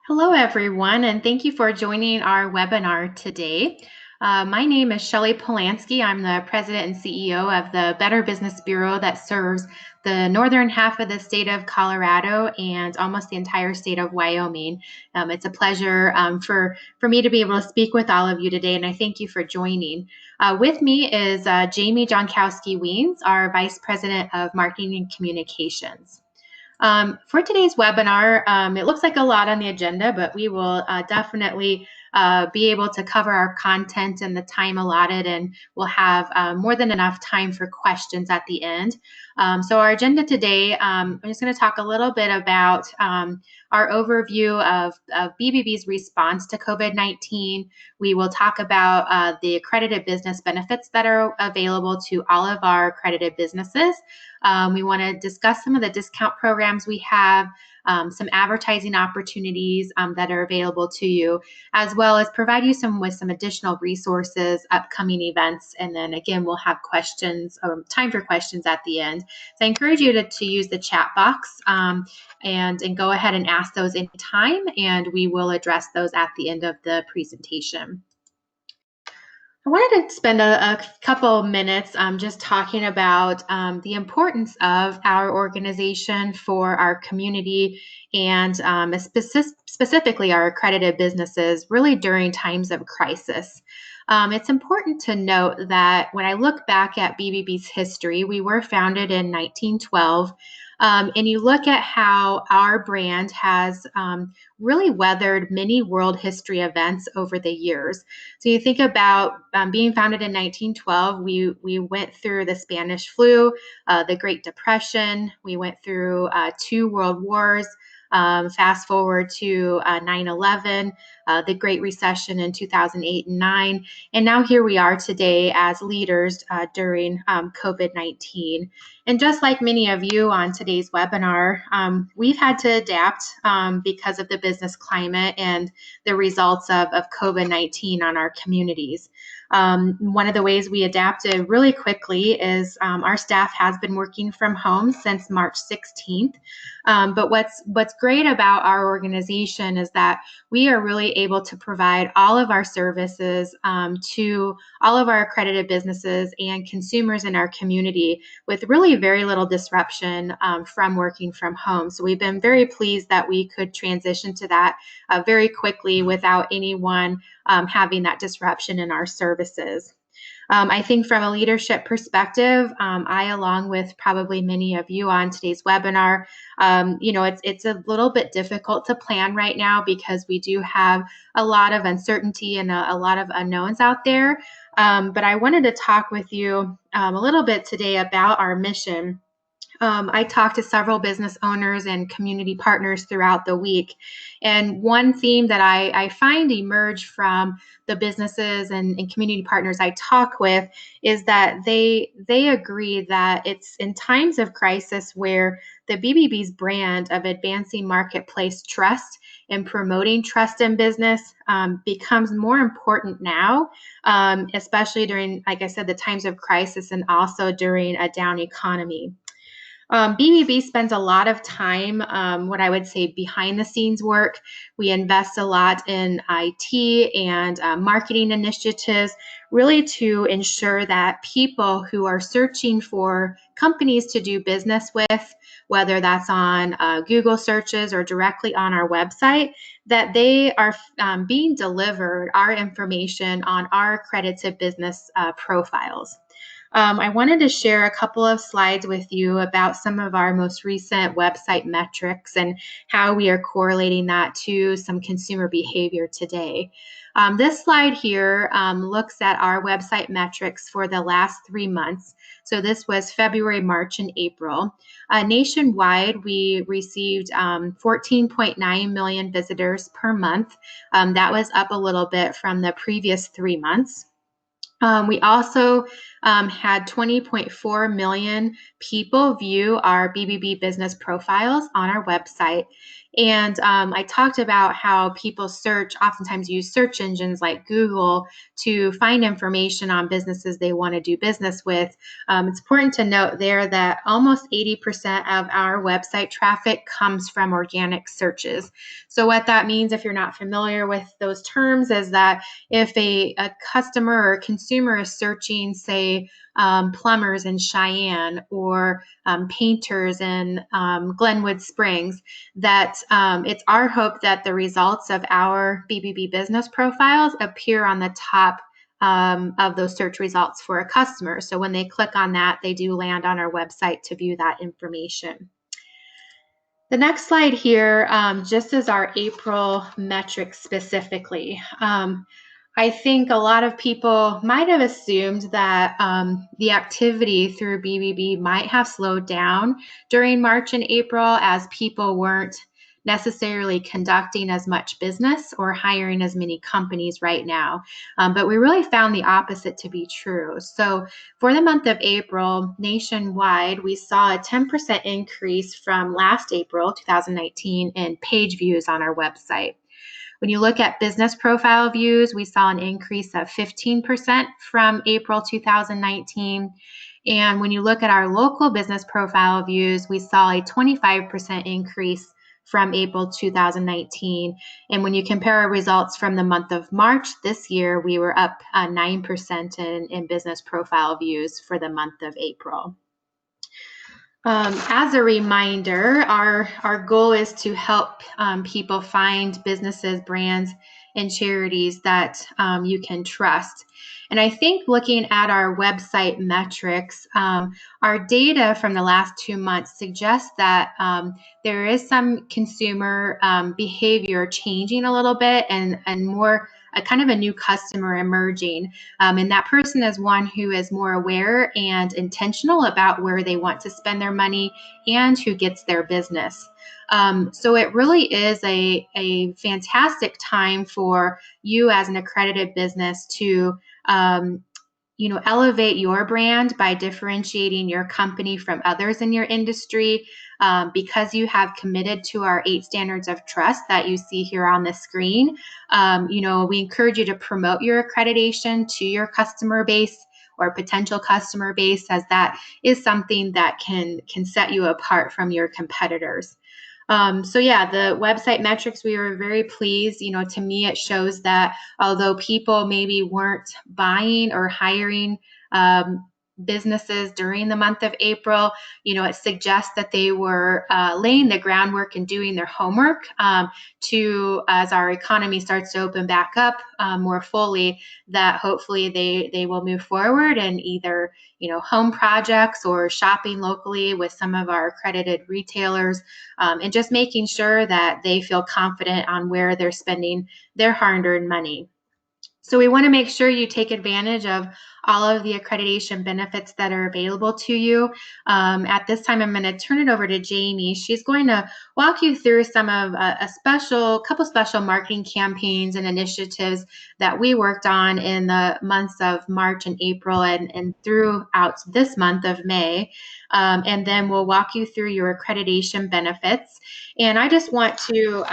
Hello, everyone, and thank you for joining our webinar today. My name is Shelley Polanski. I'm the president and CEO of the Better Business Bureau that serves the northern half of the state of Colorado and almost the entire state of Wyoming. It's a pleasure for me to be able to speak with all of you today, and I thank you for joining. With me is Jamie Jonkowski-Weens, our Vice President of Marketing and Communications. For today's webinar, it looks like a lot on the agenda, but we will definitely be able to cover our content in the time allotted, and we'll have more than enough time for questions at the end. So our agenda today, I'm just going to talk a little bit about our overview of BBB's response to COVID-19. We will talk about the accredited business benefits that are available to all of our accredited businesses. We want to discuss some of the discount programs we have, some advertising opportunities that are available to you, as well as provide you with some additional resources, upcoming events, and then again, we'll have questions, time for questions at the end. So I encourage you to use the chat box and go ahead and ask those in time, and we will address those at the end of the presentation. I wanted to spend a couple minutes just talking about the importance of our organization for our community and specifically our accredited businesses really during times of crisis. It's important to note that when I look back at BBB's history, we were founded in 1912. And you look at how our brand has really weathered many world history events over the years. So you think about being founded in 1912, we went through the Spanish flu, the Great Depression, we went through 2 world wars. Fast forward to 9/11, the Great Recession in 2008 and 9, and now here we are today as leaders during COVID-19. And just like many of you on today's webinar, we've had to adapt because of the business climate and the results of COVID-19 on our communities. One of the ways we adapted really quickly is our staff has been working from home since March 16th. But what's great about our organization is that we are really able to provide all of our services to all of our accredited businesses and consumers in our community with really very little disruption from working from home. So we've been very pleased that we could transition to that very quickly without anyone having that disruption in our services. I think from a leadership perspective, I, along with probably many of you on today's webinar, it's a little bit difficult to plan right now because we do have a lot of uncertainty and a lot of unknowns out there. But I wanted to talk with you a little bit today about our mission. I talked to several business owners and community partners throughout the week. And one theme that I find emerge from the businesses and community partners I talk with is that they agree that it's in times of crisis where the BBB's brand of advancing marketplace trust and promoting trust in business becomes more important now, especially during, like I said, the times of crisis and also during a down economy. BBB spends a lot of time, what I would say, behind the scenes work. We invest a lot in IT and marketing initiatives, really to ensure that people who are searching for companies to do business with, whether that's on Google searches or directly on our website, that they are being delivered our information on our accredited business profiles. I wanted to share a couple of slides with you about some of our most recent website metrics and how we are correlating that to some consumer behavior today. This slide here looks at our website metrics for the last 3 months. So this was February, March, and April. Nationwide, we received 14.9 million visitors per month. That was up a little bit from the previous 3 months. We also had 20.4 million people view our BBB business profiles on our website. And I talked about how people oftentimes use search engines like Google to find information on businesses they want to do business with. It's important to note there that almost 80% of our website traffic comes from organic searches. So what that means, if you're not familiar with those terms, is that if a customer or consumer is searching, say, plumbers in Cheyenne or painters in Glenwood Springs, that it's our hope that the results of our BBB business profiles appear on the top of those search results for a customer. So when they click on that, they do land on our website to view that information. The next slide here just is our April metrics specifically. I think a lot of people might have assumed that the activity through BBB might have slowed down during March and April as people weren't necessarily conducting as much business or hiring as many companies right now. But we really found the opposite to be true. So for the month of April, nationwide, we saw a 10% increase from last April, 2019, in page views on our website. When you look at business profile views, we saw an increase of 15% from April 2019. And when you look at our local business profile views, we saw a 25% increase from April 2019. And when you compare our results from the month of March this year, we were up 9% in business profile views for the month of April. As a reminder, our goal is to help people find businesses, brands, and charities that you can trust. And I think looking at our website metrics, our data from the last 2 months suggests that there is some consumer behavior changing a little bit and more a kind of a new customer emerging. And that person is one who is more aware and intentional about where they want to spend their money and who gets their business. So it really is a fantastic time for you as an accredited business to elevate your brand by differentiating your company from others in your industry. Because you have committed to our 8 standards of trust that you see here on the screen. We encourage you to promote your accreditation to your customer base or potential customer base, as that is something that can set you apart from your competitors. The website metrics, we were very pleased. To me, it shows that although people maybe weren't buying or hiring businesses during the month of April, it suggests that they were laying the groundwork and doing their homework as our economy starts to open back up more fully, that hopefully they will move forward and either home projects or shopping locally with some of our accredited retailers, and just making sure that they feel confident on where they're spending their hard-earned money. So we want to make sure you take advantage of all of the accreditation benefits that are available to you. At this time, I'm going to turn it over to Jamie. She's going to walk you through some of a couple special marketing campaigns and initiatives that we worked on in the months of March and April and throughout this month of May. And then we'll walk you through your accreditation benefits. And I just want to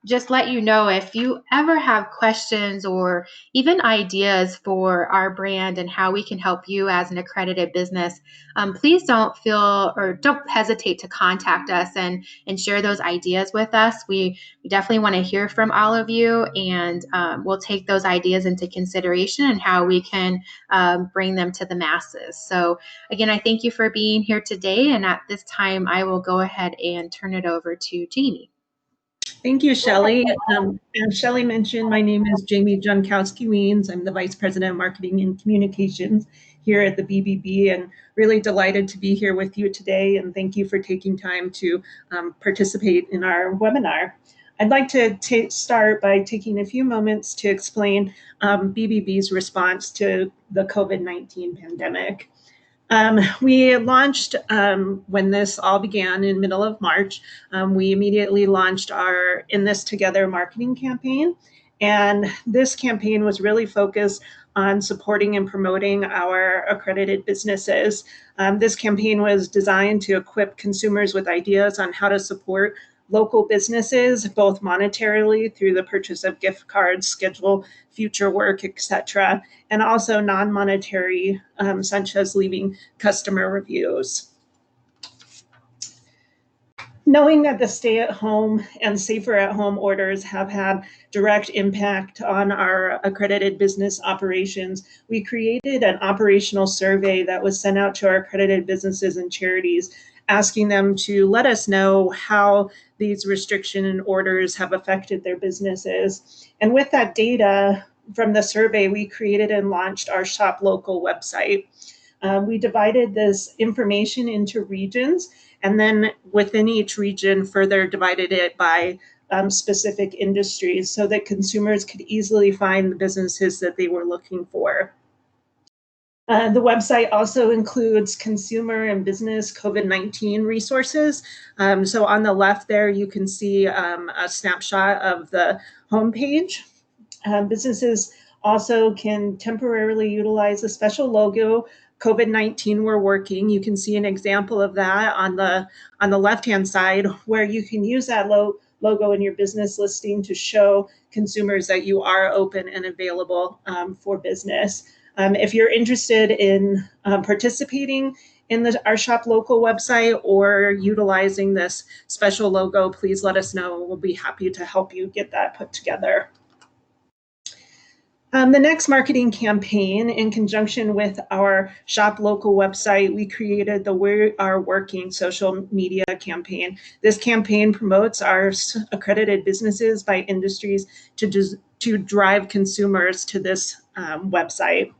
just let you know, if you ever have questions or even ideas for our brand and how we can help you as an accredited business, please don't hesitate to contact us and share those ideas with us. We definitely want to hear from all of you, and we'll take those ideas into consideration and how we can bring them to the masses. So again, I thank you for being here today. And at this time, I will go ahead and turn it over to Jamie. Thank you, Shelley. As Shelley mentioned, my name is Jamie Junkowski-Weens. I'm the Vice President of Marketing and Communications here at the BBB, and really delighted to be here with you today. And thank you for taking time to participate in our webinar. I'd like to start by taking a few moments to explain BBB's response to the COVID-19 pandemic. We launched when this all began in middle of March. We immediately launched our In This Together marketing campaign. And this campaign was really focused on supporting and promoting our accredited businesses. This campaign was designed to equip consumers with ideas on how to support local businesses, both monetarily through the purchase of gift cards, schedule future work, etc., and also non-monetary, such as leaving customer reviews. Knowing that the stay-at-home and safer-at-home orders have had direct impact on our accredited business operations, we created an operational survey that was sent out to our accredited businesses and charities, asking them to let us know how these restriction and orders have affected their businesses. And with that data from the survey, we created and launched our Shop Local website. We divided this information into regions, and then within each region further divided it by specific industries so that consumers could easily find the businesses that they were looking for. The website also includes consumer and business COVID-19 resources. So on the left there, you can see a snapshot of the homepage. Businesses also can temporarily utilize a special logo. COVID-19 We're Working. You can see an example of that on the left-hand side, where you can use that logo in your business listing to show consumers that you are open and available for business. If you're interested in participating in our Shop Local website or utilizing this special logo, please let us know. We'll be happy to help you get that put together. The next marketing campaign, in conjunction with our Shop Local website, we created the We Are Working social media campaign. This campaign promotes our accredited businesses by industries to drive consumers to this website.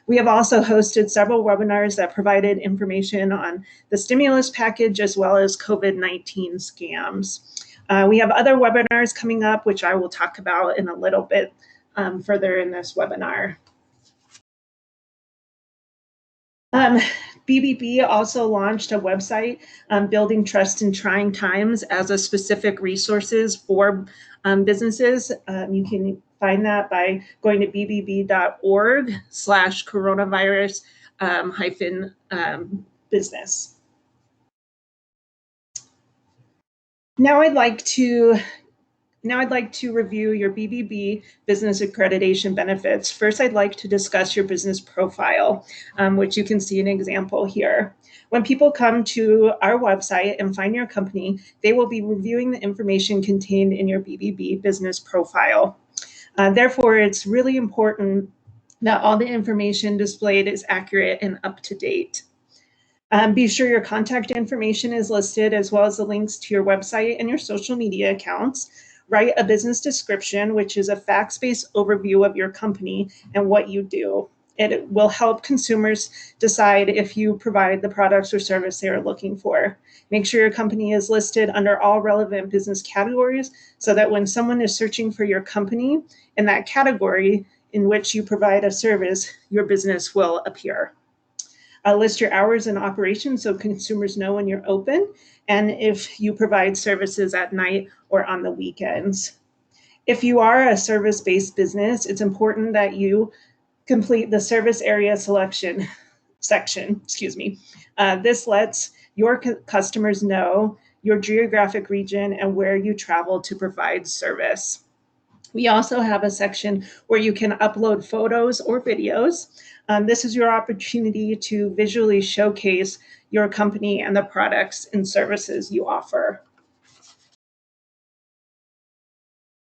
We have also hosted several webinars that provided information on the stimulus package as well as COVID-19 scams. We have other webinars coming up, which I will talk about in a little bit further in this webinar. BBB also launched a website, Building Trust in Trying Times, as a specific resources for businesses. You can find that by going to bbb.org/coronavirus-business. Now I'd like to review your BBB business accreditation benefits. First, I'd like to discuss your business profile, which you can see an example here. When people come to our website and find your company, they will be reviewing the information contained in your BBB business profile. Therefore, it's really important that all the information displayed is accurate and up to date. Be sure your contact information is listed, as well as the links to your website and your social media accounts. Write a business description, which is a facts-based overview of your company and what you do. It will help consumers decide if you provide the products or service they are looking for. Make sure your company is listed under all relevant business categories so that when someone is searching for your company in that category in which you provide a service, your business will appear. List your hours in operation so consumers know when you're open, and if you provide services at night or on the weekends. If you are a service-based business, it's important that you complete the service area section. This lets your customers know your geographic region and where you travel to provide service. We also have a section where you can upload photos or videos. This is your opportunity to visually showcase your company and the products and services you offer.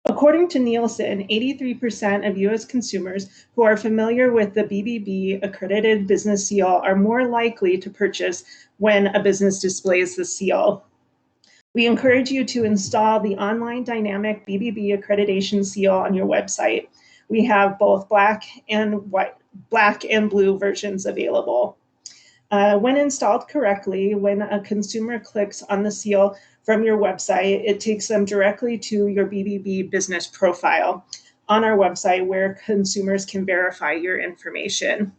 According to Nielsen, 83% of U.S. consumers who are familiar with the BBB accredited business seal are more likely to purchase when a business displays the seal. We encourage you to install the online dynamic BBB accreditation seal on your website. We have both black and blue versions available. When installed correctly, when a consumer clicks on the seal from your website, it takes them directly to your BBB business profile on our website, where consumers can verify your information.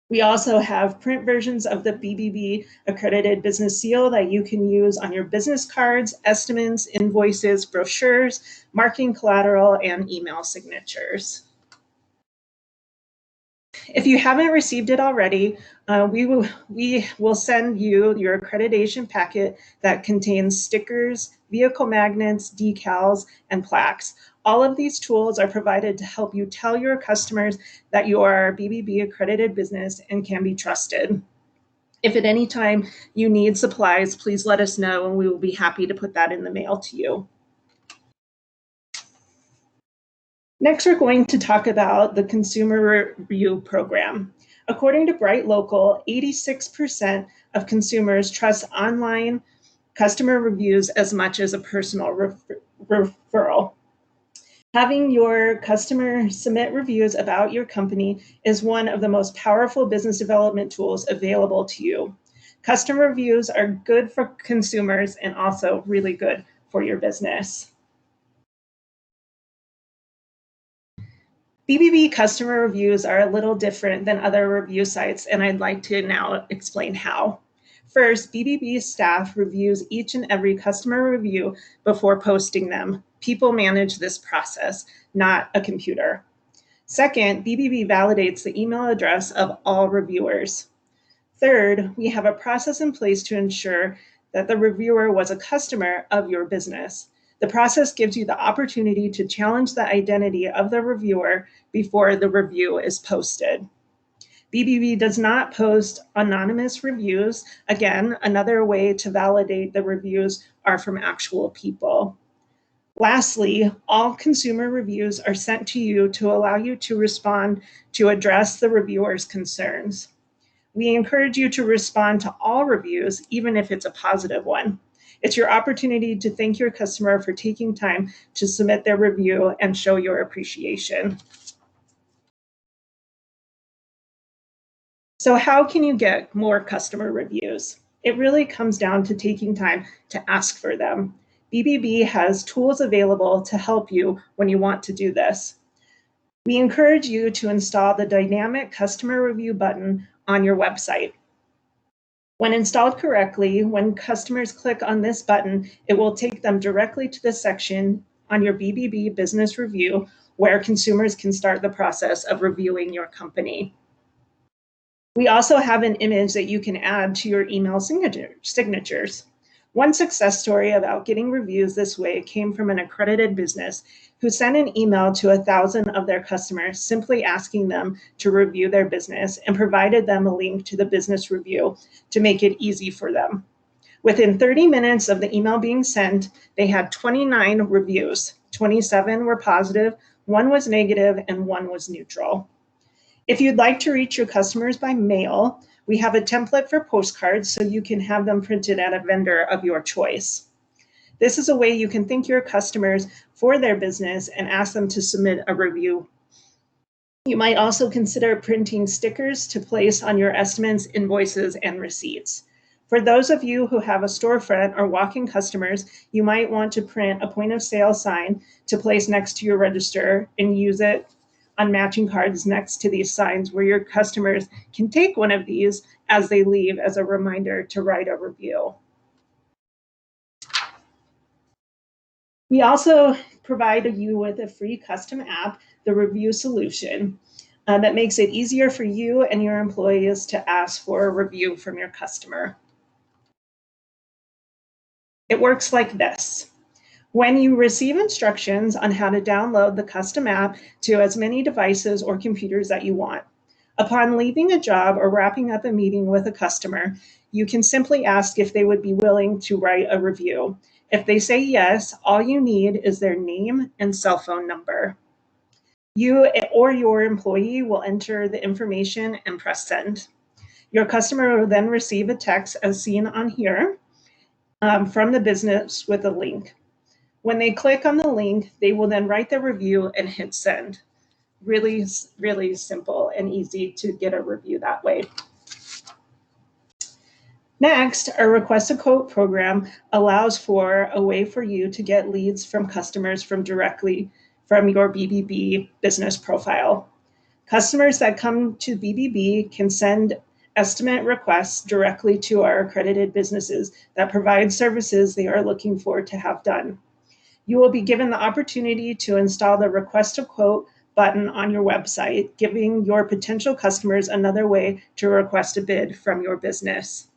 We also have print versions of the BBB accredited business seal that you can use on your business cards, estimates, invoices, brochures, marketing collateral, and email signatures. If you haven't received it already, we will send you your accreditation packet that contains stickers, vehicle magnets, decals, and plaques. All of these tools are provided to help you tell your customers that you are a BBB accredited business and can be trusted. If at any time you need supplies, please let us know and we will be happy to put that in the mail to you. Next, we're going to talk about the Consumer Review Program. According to Bright Local, 86% of consumers trust online customer reviews as much as a personal referral. Having your customers submit reviews about your company is one of the most powerful business development tools available to you. Customer reviews are good for consumers and also really good for your business. BBB customer reviews are a little different than other review sites, and I'd like to now explain how. First, BBB staff reviews each and every customer review before posting them. People manage this process, not a computer. Second, BBB validates the email address of all reviewers. Third, we have a process in place to ensure that the reviewer was a customer of your business. The process gives you the opportunity to challenge the identity of the reviewer before the review is posted. BBB does not post anonymous reviews. Again, another way to validate the reviews are from actual people. Lastly, all consumer reviews are sent to you to allow you to respond to address the reviewer's concerns. We encourage you to respond to all reviews, even if it's a positive one. It's your opportunity to thank your customer for taking time to submit their review and show your appreciation. So how can you get more customer reviews? It really comes down to taking time to ask for them. BBB has tools available to help you when you want to do this. We encourage you to install the dynamic customer review button on your website. When installed correctly, when customers click on this button, it will take them directly to the section on your BBB business review where consumers can start the process of reviewing your company. We also have an image that you can add to your email signatures. One success story about getting reviews this way came from an accredited business who sent an email to 1,000 of their customers simply asking them to review their business and provided them a link to the business review to make it easy for them. Within 30 minutes of the email being sent, they had 29 reviews. 27 were positive, 1 was negative, and 1 was neutral. If you'd like to reach your customers by mail, we have a template for postcards so you can have them printed at a vendor of your choice. This is a way you can thank your customers for their business and ask them to submit a review. You might also consider printing stickers to place on your estimates, invoices, and receipts. For those of you who have a storefront or walk-in customers, you might want to print a point of sale sign to place next to your register and use it on matching cards next to these signs where your customers can take one of these as they leave as a reminder to write a review. We also provide you with a free custom app, the Review Solution, that makes it easier for you and your employees to ask for a review from your customer. It works like this. When you receive instructions on how to download the custom app to as many devices or computers that you want, upon leaving a job or wrapping up a meeting with a customer, you can simply ask if they would be willing to write a review. If they say yes, all you need is their name and cell phone number. You or your employee will enter the information and press send. Your customer will then receive a text as seen on here from the business with a link. When they click on the link, they will then write their review and hit send. Really, really simple and easy to get a review that way. Next, our Request a Quote program allows for a way for you to get leads from customers directly from your BBB business profile. Customers that come to BBB can send estimate requests directly to our accredited businesses that provide services they are looking for to have done. You will be given the opportunity to install the Request a Quote button on your website, giving your potential customers another way to request a bid from your business.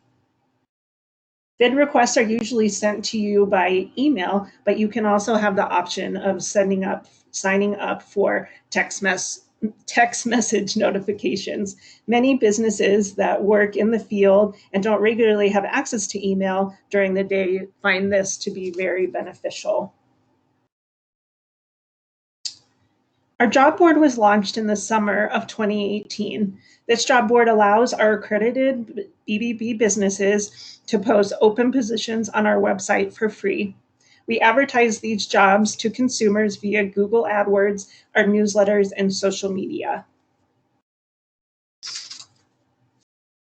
Bid requests are usually sent to you by email, but you can also have the option of signing up for text message notifications. Many businesses that work in the field and don't regularly have access to email during the day find this to be very beneficial. Our job board was launched in the summer of 2018. This job board allows our accredited BBB businesses to post open positions on our website for free. We advertise these jobs to consumers via Google AdWords, our newsletters, and social media.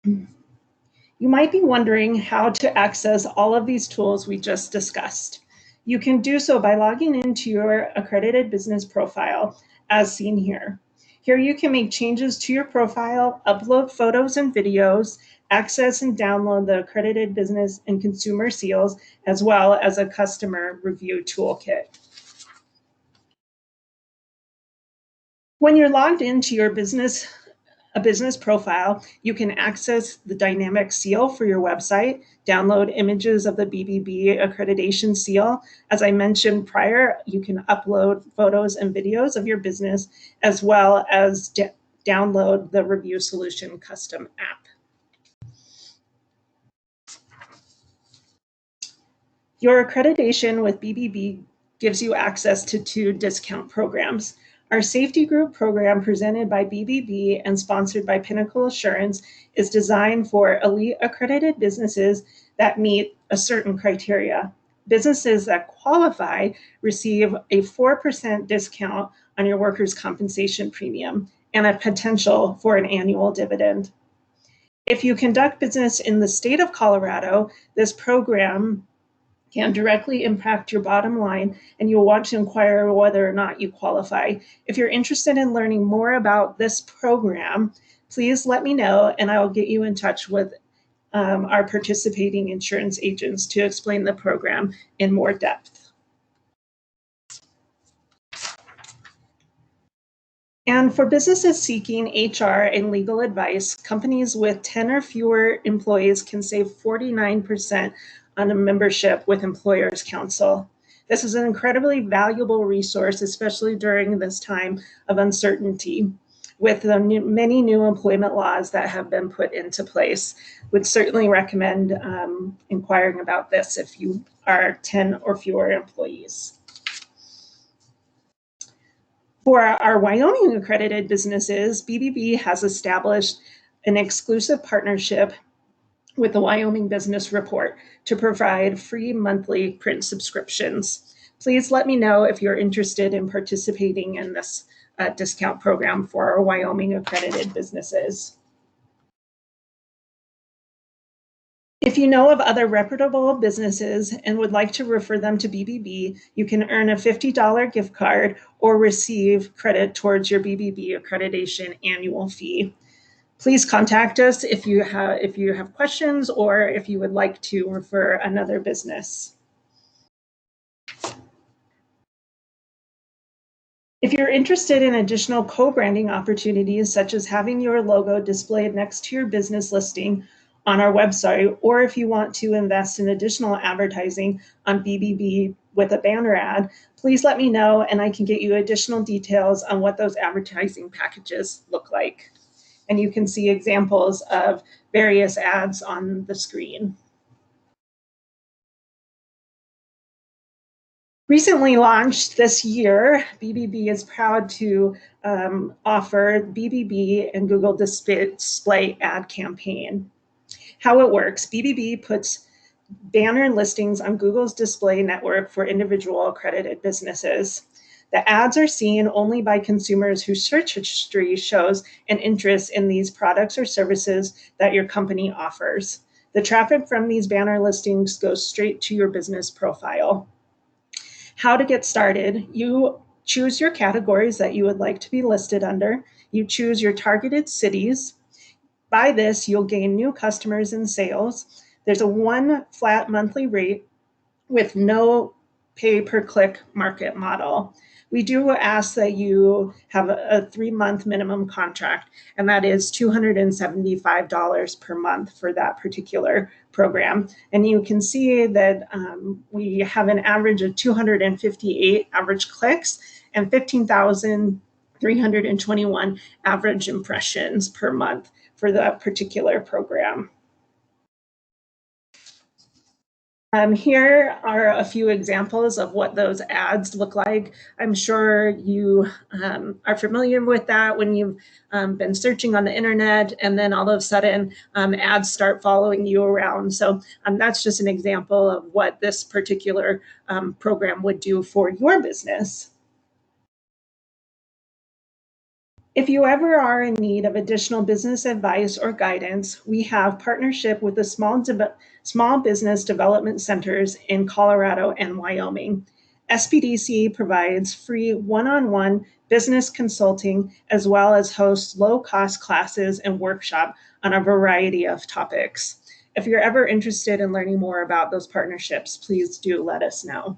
You might be wondering how to access all of these tools we just discussed. You can do so by logging into your accredited business profile, as seen here. Here you can make changes to your profile, upload photos and videos, access and download the accredited business and consumer seals, as well as a customer review toolkit. When you're logged into your business profile, you can access the dynamic seal for your website, download images of the BBB accreditation seal. As I mentioned prior, you can upload photos and videos of your business, as well as download the Review Solution custom app. Your accreditation with BBB gives you access to 2 discount programs. Our safety group program, presented by BBB and sponsored by Pinnacle Assurance, is designed for elite accredited businesses that meet a certain criteria. Businesses that qualify receive a 4% discount on your workers' compensation premium and a potential for an annual dividend. If you conduct business in the state of Colorado, this program can directly impact your bottom line, and you'll want to inquire whether or not you qualify. If you're interested in learning more about this program, please let me know, and I will get you in touch with our participating insurance agents to explain the program in more depth. And for businesses seeking HR and legal advice, companies with 10 or fewer employees can save 49% on a membership with Employers Council. This is an incredibly valuable resource, especially during this time of uncertainty with the many new employment laws that have been put into place. Would certainly recommend inquiring about this if you are 10 or fewer employees. For our Wyoming accredited businesses, BBB has established an exclusive partnership with the Wyoming Business Report to provide free monthly print subscriptions. Please let me know if you're interested in participating in this discount program for our Wyoming accredited businesses. If you know of other reputable businesses and would like to refer them to BBB, you can earn a $50 gift card or receive credit towards your BBB accreditation annual fee. Please contact us if you have questions or if you would like to refer another business. If you're interested in additional co-branding opportunities, such as having your logo displayed next to your business listing on our website, or if you want to invest in additional advertising on BBB with a banner ad, please let me know and I can get you additional details on what those advertising packages look like. And you can see examples of various ads on the screen. Recently launched this year, BBB is proud to offer BBB and Google Display Ad Campaign. How it works, BBB puts banner listings on Google's display network for individual accredited businesses. The ads are seen only by consumers whose search history shows an interest in these products or services that your company offers. The traffic from these banner listings goes straight to your business profile. How to get started? You choose your categories that you would like to be listed under. You choose your targeted cities. By this, you'll gain new customers and sales. There's a one flat monthly rate with no pay per click market model. We do ask that you have a 3-month minimum contract, and that is $275 per month for that particular program. And you can see that we have an average of 258 average clicks and 15,321 average impressions per month for that particular program. Here are a few examples of what those ads look like. I'm sure you are familiar with that when you've been searching on the internet and then all of a sudden ads start following you around. So that's just an example of what this particular program would do for your business. If you ever are in need of additional business advice or guidance, we have partnership with the small business development centers in Colorado and Wyoming. SPDC provides free one-on-one business consulting as well as hosts low-cost classes and workshops on a variety of topics. If you're ever interested in learning more about those partnerships, please do let us know.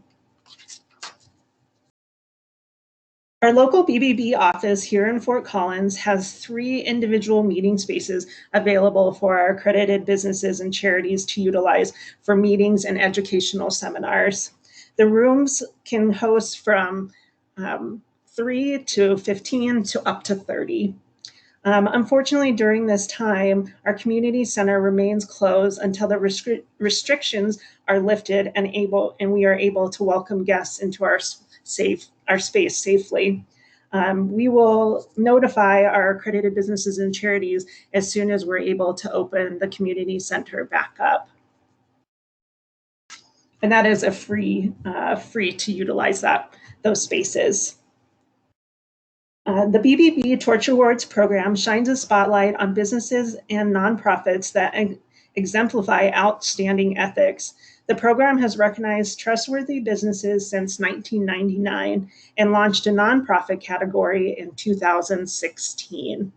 Our local BBB office here in Fort Collins has 3 individual meeting spaces available for our accredited businesses and charities to utilize for meetings and educational seminars. The rooms can host from 3 to 15 to up to 30. Unfortunately, during this time, our community center remains closed until the restrictions are lifted and we are able to welcome guests into our space safely. We will notify our accredited businesses and charities as soon as we're able to open the community center back up. And that is a free to utilize those spaces. The BBB Torch Awards program shines a spotlight on businesses and nonprofits that exemplify outstanding ethics. The program has recognized trustworthy businesses since 1999 and launched a nonprofit category in 2016.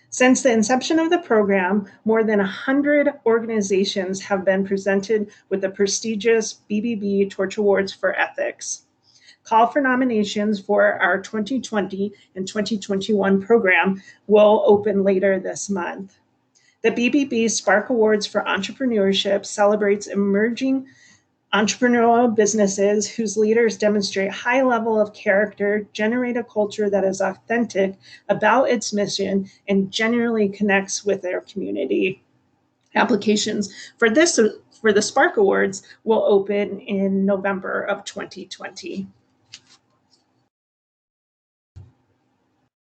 Since the inception of the program, more than 100 organizations have been presented with the prestigious BBB Torch Awards for Ethics. Call for nominations for our 2020 and 2021 program will open later this month. The BBB Spark Awards for Entrepreneurship celebrates emerging entrepreneurial businesses whose leaders demonstrate high level of character, generate a culture that is authentic about its mission, and genuinely connects with their community. Applications for the Spark Awards will open in November of 2020.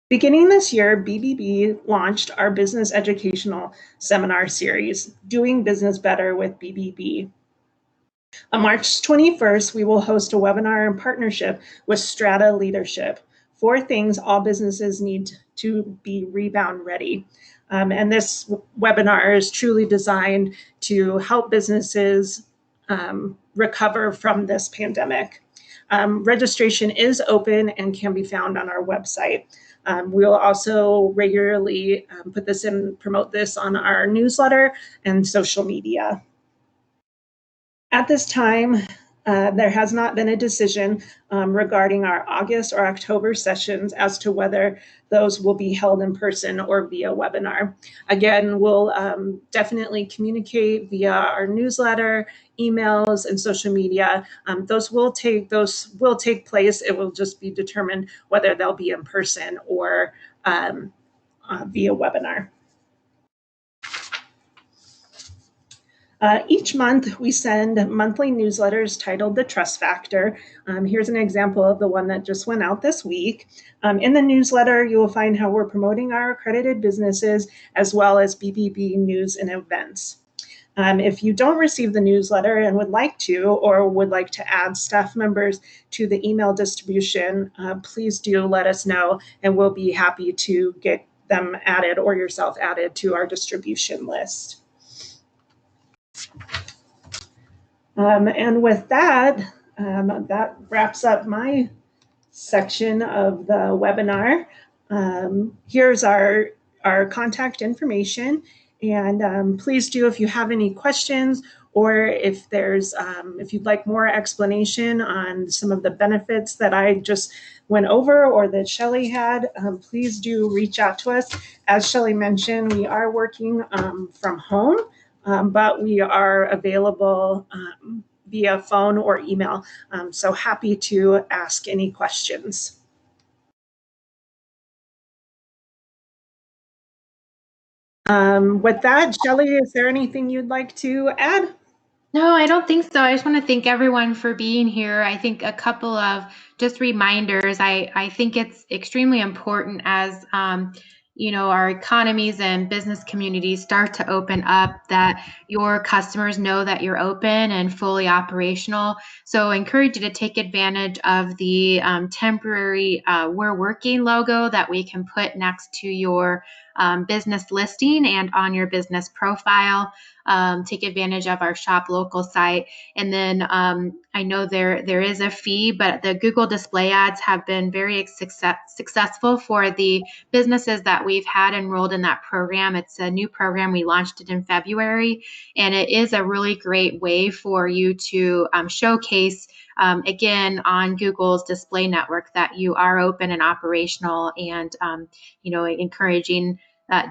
Beginning this year, BBB launched our business educational seminar series, Doing Business Better with BBB. On March 21st, we will host a webinar in partnership with Strata Leadership, 4 things all businesses need to be rebound ready. And this webinar is truly designed to help businesses recover from this pandemic. Registration is open and can be found on our website. We'll also regularly promote this on our newsletter and social media. At this time, there has not been a decision regarding our August or October sessions as to whether those will be held in person or via webinar. Again, we'll definitely communicate via our newsletter, emails, and social media. Those will take place. It will just be determined whether they'll be in person or via webinar. Each month, we send monthly newsletters titled The Trust Factor. Here's an example of the one that just went out this week. In the newsletter, you will find how we're promoting our accredited businesses as well as BBB news and events. If you don't receive the newsletter and would like to, or would like to add staff members to the email distribution, please do let us know, and we'll be happy to get them added or yourself added to our distribution list. And with that, that wraps up my section of the webinar. Here's our contact information. And please do, if you have any questions, or if there's if you'd like more explanation on some of the benefits that I just went over or that Shelley had, please do reach out to us. As Shelley mentioned, we are working from home, but we are available via phone or email. So happy to ask any questions. With that, Shelley, is there anything you'd like to add? No, I don't think so. I just want to thank everyone for being here. I think a couple of just reminders. I think it's extremely important as our economies and business communities start to open up, that your customers know that you're open and fully operational. So I encourage you to take advantage of the temporary We're Working logo that we can put next to your business listing and on your business profile. Take advantage of our shop local site. And then I know there is a fee, but the Google display ads have been very successful for the businesses that we've had enrolled in that program. It's a new program. We launched it in February, and it is a really great way for you to showcase again on Google's display network that you are open and operational, and encouraging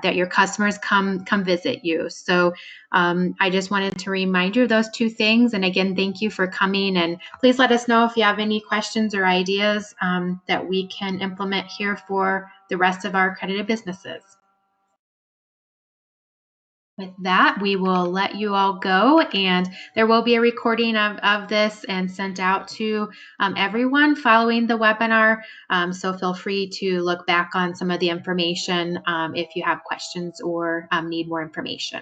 that your customers come visit you. So I just wanted to remind you of those two things. And again, thank you for coming. And please let us know if you have any questions or ideas that we can implement here for the rest of our accredited businesses. With that, we will let you all go, and there will be a recording of this and sent out to everyone following the webinar. So feel free to look back on some of the information if you have questions or need more information.